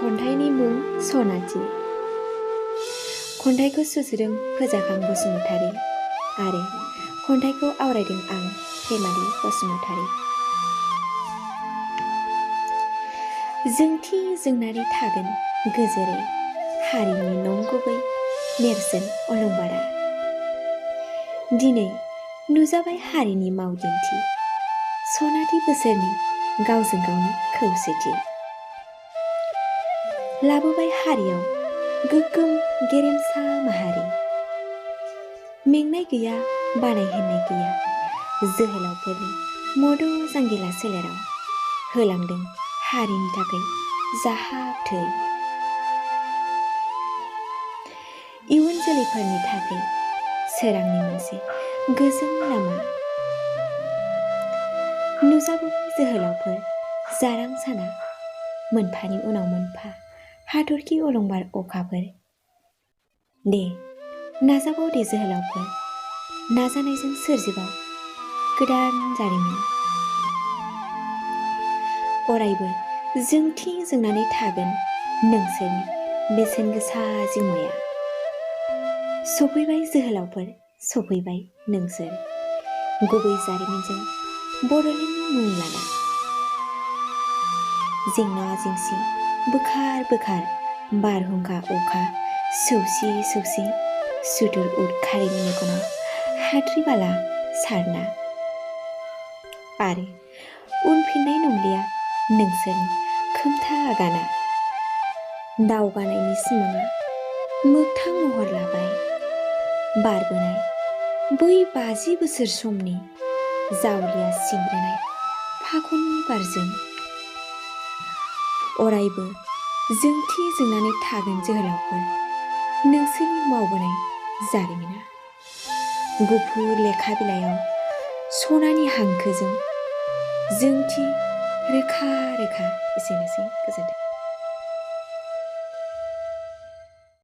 खन्थाइनि मुं सनाथि। खन्थाइखौ सुजुदों फोजाखां बसुमतारी आरो खन्थाइखौ आवरायदों आं फेमालि बसुमतारी। जोंथि जोंनानै थागोन गोजोरै हारिनि नंगुबै नेरसोन अलंबारा। दिनै नुजाबाय हारिनि मावदिन्थि सनाथि बोसोरनि गावजों गावनि खौसेथि। लाबोबाय हारियाव गोग्गोम गेरेमसा माहारि। मेंनाय गैया बानाय होननाय गैया जोहोलावफोरनि मद' जांगिला सोलेराव होलांदों हारिनि थाखाय जाहाब थै। इयुन जोलैफोरनि थाखाय सोरांनि मोनसे गोजों लामा। नुजाबोबाय जोहोलावफोर जारां साना मोनफानि उनाव मोनफा हाथरखि अलंबार अखाफोर। दे नाजाबाव दे जोहोलावफोर, नाजानायजों सोरजिबाव गोदान जारिमिन। अरायबो जोंथि जोंनानै थागोन नोंसोरनि बेसेन गोसा जिउमाया। सफैबाय जोहोलावफोर सफैबाय नोंसोर गुबै जारिमिनजों बर'लेण्डनि मुं लाना। जेंना जेंसि बोखार बोखार बारहुंखा अखा सौसि सौसि सुथुर उदखारिनि मेगनाव हाद्रि बाला सारना। आरो उनफिननाय नंलिया नोंसोरनि खोमथा आगाना। दावगानायनि सिमाङा मोगथां महर लाबाय। बारबोनाय बै 50 बोसोर समनि जावलिया सिंग्रोनाय फागुननि बारजों। अरायबो जोंथि जोंनानै थागोन जोहोलावफोर नोंसोरनि मावबोनाय जारिमिना। गुफुर लेखा बिलाइयाव सनानि हांखोजों जोंथि रोखा रोखा। एसेनोसै, गोजोन्थों।